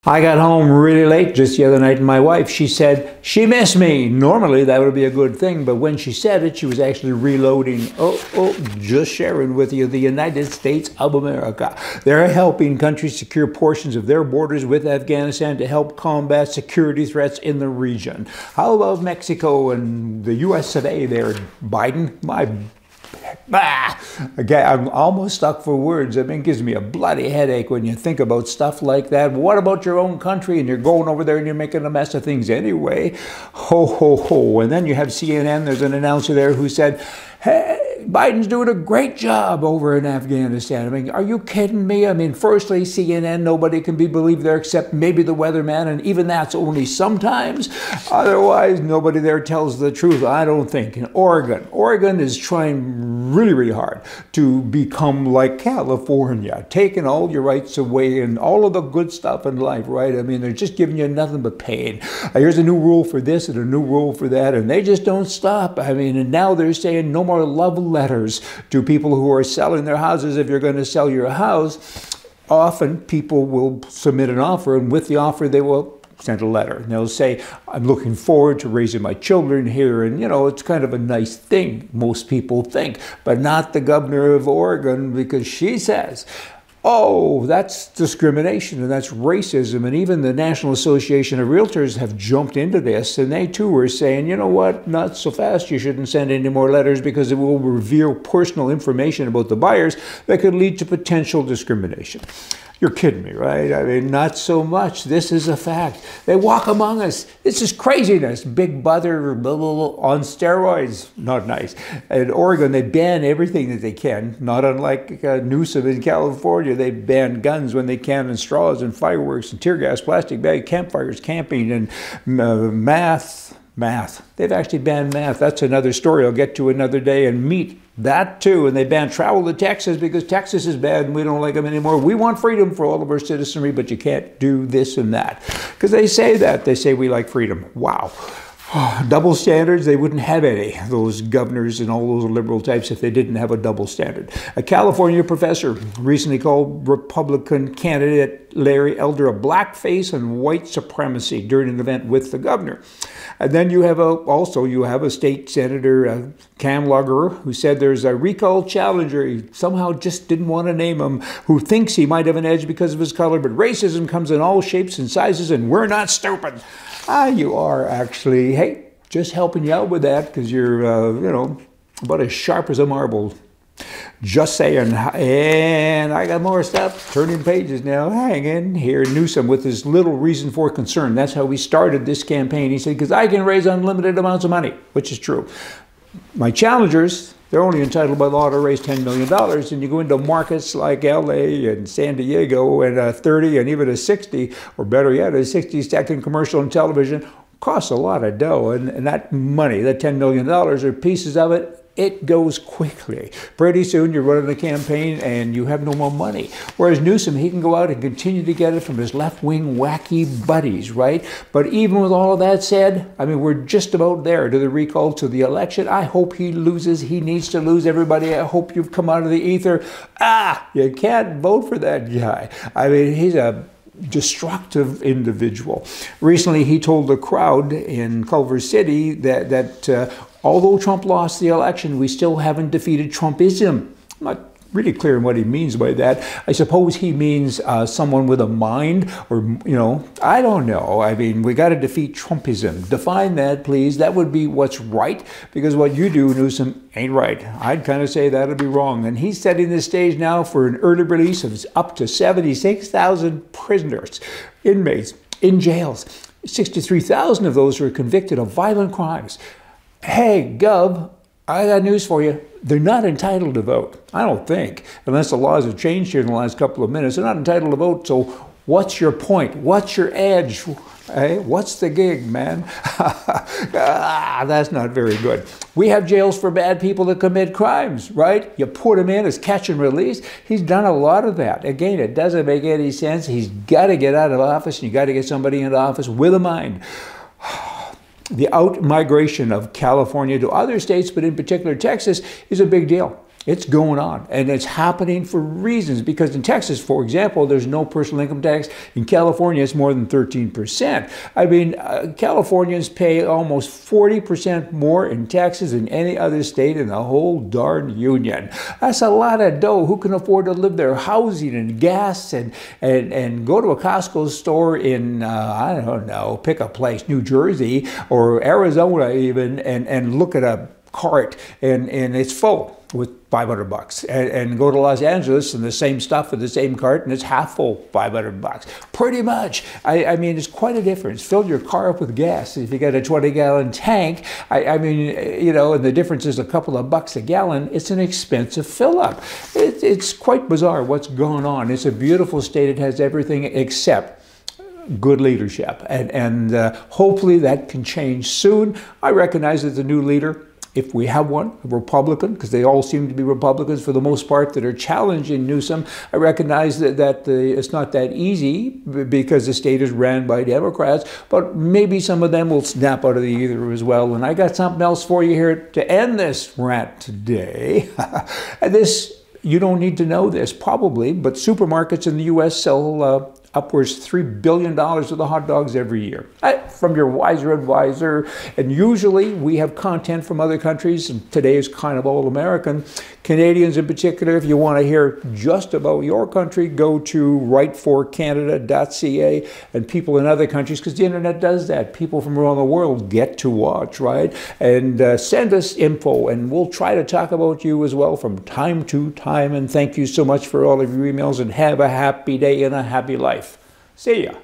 I got home really late just the other night, and my wife, she said, she missed me. Normally, that would be a good thing, but when she said it, she was actually reloading. Just sharing with you, the United States of America. They're helping countries secure portions of their borders with Afghanistan to help combat security threats in the region. How about Mexico and the U.S. of A. there, Biden? Again, I'm almost stuck for words. I mean, it gives me a bloody headache when you think about stuff like that. What about your own country? And you're going over there and you're making a mess of things anyway. Ho, ho, ho. And then you have CNN. There's an announcer there who said, hey, Biden's doing a great job over in Afghanistan. I mean, are you kidding me? I mean, firstly, CNN, nobody can be believed there except maybe the weatherman, and even that's only sometimes. Otherwise, nobody there tells the truth, I don't think. In Oregon is trying really, really hard to become like California, taking all your rights away and all of the good stuff in life, right? I mean, they're just giving you nothing but pain. Here's a new rule for this and a new rule for that, and they just don't stop. I mean, and now they're saying no more love letters to people who are selling their houses. If you're going to sell your house, often people will submit an offer, and with the offer they will send a letter. And they'll say, I'm looking forward to raising my children here, and you know, it's kind of a nice thing, most people think, but not the governor of Oregon, because she says, oh, that's discrimination and that's racism. And even the National Association of Realtors have jumped into this, and they too are saying, you know what, not so fast. You shouldn't send any more letters because it will reveal personal information about the buyers that could lead to potential discrimination. You're kidding me, right? I mean, not so much. This is a fact. They walk among us. This is craziness. Big brother, blah, blah, blah, on steroids. Not nice. In Oregon, they ban everything that they can, not unlike Newsom in California. They ban guns when they can, and straws, and fireworks, and tear gas, plastic bag, campfires, camping, and math. They've actually banned math. That's another story I'll get to another day. And meat, that too. And they banned travel to Texas because Texas is bad and we don't like them anymore. We want freedom for all of our citizenry, but you can't do this and that. Because they say that. They say we like freedom. Wow. Double standards, they wouldn't have any, those governors and all those liberal types, if they didn't have a double standard. A California professor recently called Republican candidate Larry Elder a blackface and white supremacy during an event with the governor. And then you have a state senator, Cam Lugger, who said there's a recall challenger, he somehow just didn't want to name him, who thinks he might have an edge because of his color, but racism comes in all shapes and sizes, and we're not stupid. You are actually, hey, just helping you out with that because you're, you know, about as sharp as a marble. Just saying. And I got more stuff. Turning pages now. Hang in here. Newsom with his little reason for concern. That's how we started this campaign. He said, because I can raise unlimited amounts of money, which is true. My challengers, they're only entitled by law to raise $10 million, and you go into markets like LA and San Diego, and a 30 and even a 60, or better yet, a 60-second commercial on television costs a lot of dough, and that money, that $10 million, or pieces of it, it goes quickly. Pretty soon you're running a campaign and you have no more money. Whereas Newsom, he can go out and continue to get it from his left-wing wacky buddies, right? But even with all of that said, I mean, we're just about there to the recall, to the election. I hope he loses. He needs to lose, everybody. I hope you've come out of the ether. You can't vote for that guy. I mean, he's a destructive individual. Recently, he told the crowd in Culver City that although Trump lost the election, we still haven't defeated Trumpism. I'm not really clear on what he means by that. I suppose he means someone with a mind, or, you know, I don't know. I mean, we got to defeat Trumpism. Define that, please. That would be what's right, because what you do, Newsom, ain't right. I'd kind of say that'd be wrong. And he's setting the stage now for an early release of up to 76,000 prisoners, inmates, in jails. 63,000 of those were convicted of violent crimes. Hey, Gov, I got news for you. They're not entitled to vote, I don't think, unless the laws have changed here in the last couple of minutes. They're not entitled to vote, so what's your point? What's your edge? Hey, what's the gig, man? That's not very good. We have jails for bad people that commit crimes, right? You put them in as catch and release. He's done a lot of that. Again, it doesn't make any sense. He's got to get out of office, and you got to get somebody into office with a mind. The out-migration of California to other states, but in particular Texas, is a big deal. It's going on, and it's happening for reasons, because in Texas, for example, there's no personal income tax. In California, it's more than 13%. I mean, Californians pay almost 40% more in taxes than any other state in the whole darn union. That's a lot of dough. Who can afford to live there? Housing and gas and go to a Costco store in, I don't know, pick a place, New Jersey or Arizona even, and look at a cart and it's full with $500, and go to Los Angeles and the same stuff with the same cart and it's half full, $500. Pretty much. I mean, it's quite a difference. Fill your car up with gas. If you got a 20-gallon tank, I mean, you know, and the difference is a couple of bucks a gallon, it's an expensive fill up. It's quite bizarre what's going on. It's a beautiful state. It has everything except good leadership, and hopefully that can change soon. I recognize that the new leader, if we have one, a Republican, because they all seem to be Republicans for the most part that are challenging Newsom, I recognize that it's not that easy because the state is ran by Democrats, but maybe some of them will snap out of the ether as well. And I got something else for you here to end this rant today. And this, you don't need to know this probably, but supermarkets in the U.S. sell upwards $3 billion of the hot dogs every year. From your wiser advisor. And usually we have content from other countries, and today is kind of all American. Canadians in particular, if you want to hear just about your country, go to writeforcanada.ca, and people in other countries, because the internet does that. People from around the world get to watch, right? And send us info, and we'll try to talk about you as well from time to time. And thank you so much for all of your emails, and have a happy day and a happy life. See ya.